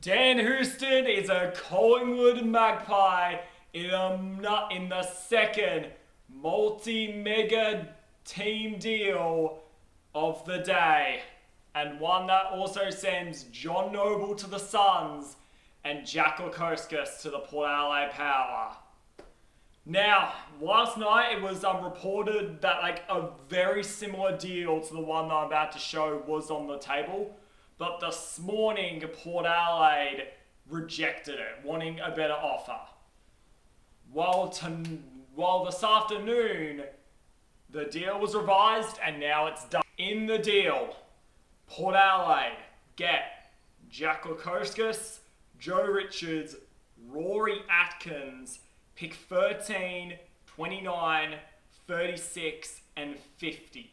Dan Houston is a Collingwood Magpie in the second multi-mega team deal of the day, and one that also sends John Noble to the Suns and Jack Lukosius to the Port Adelaide Power. Now, last night it was reported that a very similar deal to the one that I'm about to show was on the table, but this morning Port Adelaide rejected it, wanting a better offer. While this afternoon the deal was revised and now it's done. In the deal, Port Adelaide get Jack Lukosius, Joe Richards, Rory Atkins, pick 13, 29, 36 and 50.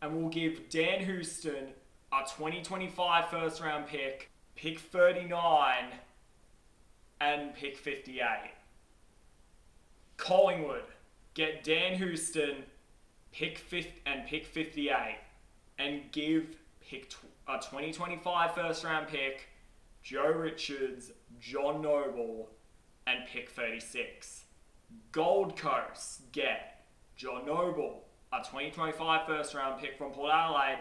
And we'll give Dan Houston a 2025 first round pick, pick 39 and pick 58. Collingwood get Dan Houston, pick 58 and give a 2025 first round pick, Joe Richards, John Noble and pick 36. Gold Coast get John Noble, a 2025 first round pick from Port Adelaide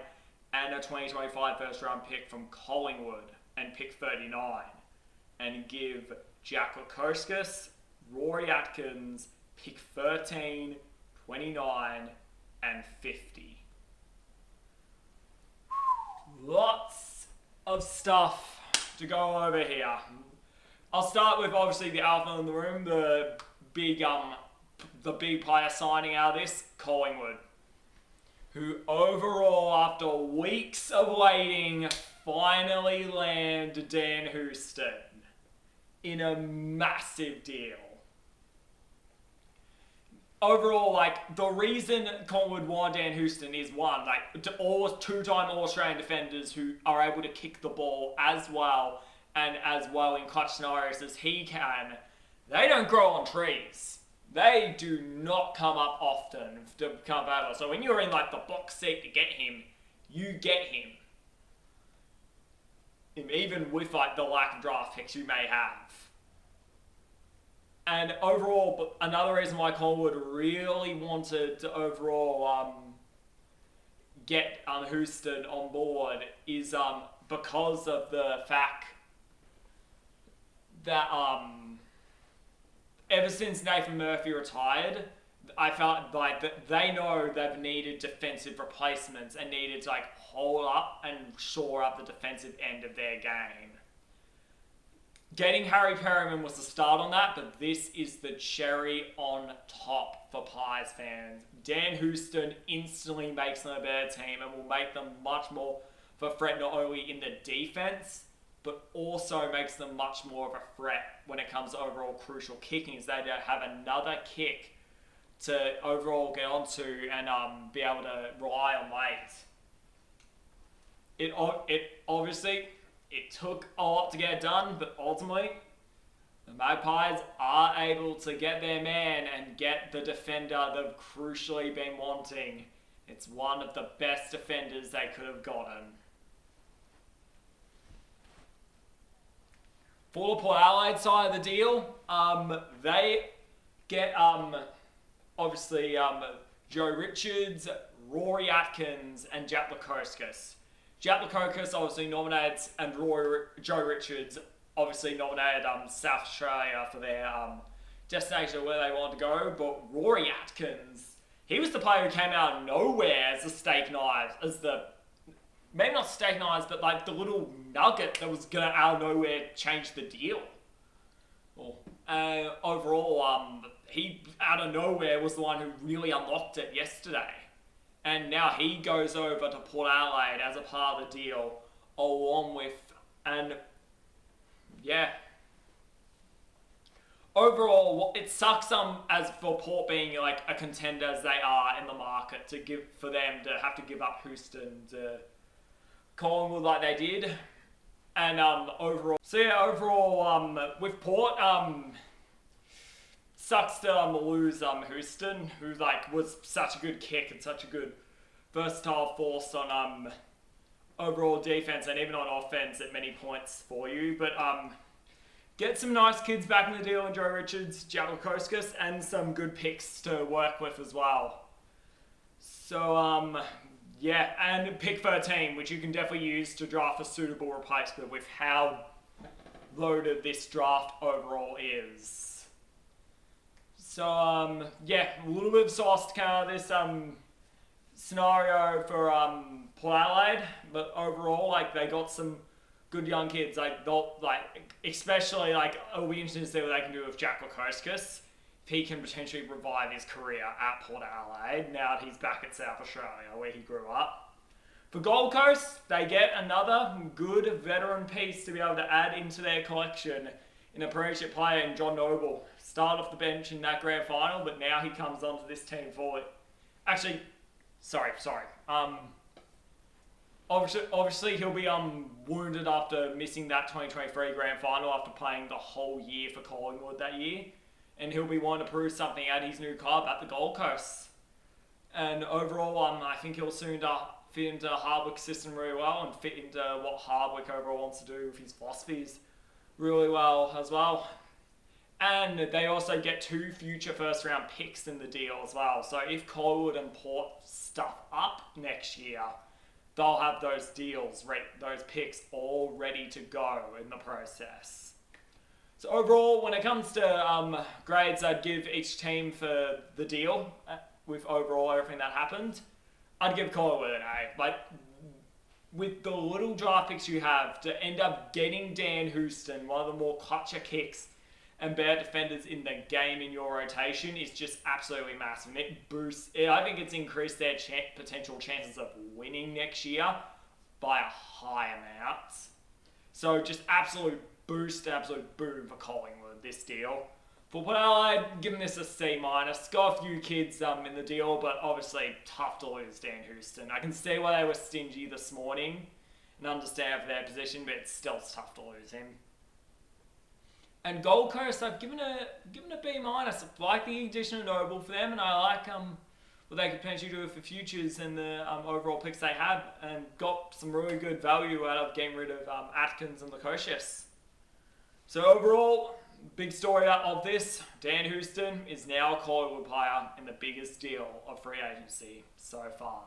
and a 2025 first round pick from Collingwood and pick 39, and give Jack Lukosius, Rory Atkins, pick 13, 29 and 50. Lots of stuff to go over here. I'll start with obviously the alpha in the room, the big player signing out of this, Collingwood, who overall, after weeks of waiting, finally land Dan Houston in a massive deal. Overall, the reason Collingwood want Dan Houston is one, two-time All-Australian defenders who are able to kick the ball as well in clutch scenarios as he can. They don't grow on trees. They do not come up often to become available. So when you're in the box seat to get him, you get him. Even with the lack of draft picks you may have. And overall, but another reason why Collingwood really wanted to overall get Houston on board is because of the fact that ever since Nathan Murphy retired, I felt they know they've needed defensive replacements and needed to hold up and shore up the defensive end of their game. Getting Harry Perryman was the start on that, but this is the cherry on top for Pies fans. Dan Houston instantly makes them a better team and will make them much more of a threat not only in the defense, but also makes them much more of a threat when it comes to overall crucial kicking, as they have another kick to overall get onto and be able to rely on late. It took a lot to get it done, but ultimately, the Magpies are able to get their man and get the defender they've crucially been wanting. It's one of the best defenders they could have gotten. For the Port Adelaide side of the deal, they get obviously Joe Richards, Rory Atkins, and Jack Lukosius. Jack Lukosius obviously nominated, and Joe Richards obviously nominated South Australia for their destination where they wanted to go. But Rory Atkins, he was the player who came out of nowhere as the steak knives, maybe not steak knives, but the little nugget that was gonna out of nowhere change the deal. Overall, he out of nowhere was the one who really unlocked it yesterday. And now he goes over to Port Adelaide as a part of the deal, along with, Overall, it sucks as for Port being a contender as they are in the market for them to have to give up Houston to Collingwood like they did. And overall, with Port, sucks to lose Houston, who was such a good kick and such a good versatile force on overall defense and even on offense at many points for you. But get some nice kids back in the deal in Joe Richards, Jack Lukosius, and some good picks to work with as well. So yeah, and pick 13, which you can definitely use to draft a suitable replacement with how loaded this draft overall is. So yeah, a little bit of sauce to come out of this scenario for Port Adelaide, but overall, like, they got some good young kids. Like, they'll, like, especially, like, it'll be interesting to see what they can do with Jack Lukosius. If he can potentially revive his career at Port Adelaide now that he's back at South Australia where he grew up. For Gold Coast, they get another good veteran piece to be able to add into their collection in a premiership player in John Noble. Started off the bench in that grand final, but now he comes onto this team forward. Actually, sorry. Obviously he'll be wounded after missing that 2023 grand final after playing the whole year for Collingwood that year. And he'll be wanting to prove something at his new club at the Gold Coast. And overall, I think he'll soon fit into Hardwick's system really well and fit into what Hardwick overall wants to do with his philosophies really well as well. And they also get 2 future first round picks in the deal as well. So if Collingwood and Port stuff up next year, they'll have those deals, those picks all ready to go in the process. So overall, when it comes to grades I'd give each team for the deal, with overall everything that happened, I'd give Collingwood an A. Like, with the little draft picks you have, to end up getting Dan Houston, one of the more clutcher kicks and better defenders in the game in your rotation, is just absolutely massive. And it boosts, I think it's increased their potential chances of winning next year by a high amount. So just absolute boost, absolute boom for Collingwood, this deal. For Port Adelaide, giving this a C-. Got a few kids in the deal, but obviously tough to lose Dan Houston. I can see why they were stingy this morning and understand for their position, but it's still tough to lose him. And Gold Coast, I've given a B-. I like the addition of Noble for them, and I like what they could potentially do for futures and the overall picks they have, and got some really good value out of getting rid of Atkins and Lukosius. So overall, big story out of this, Dan Houston is now a Collingwood player in the biggest deal of free agency so far.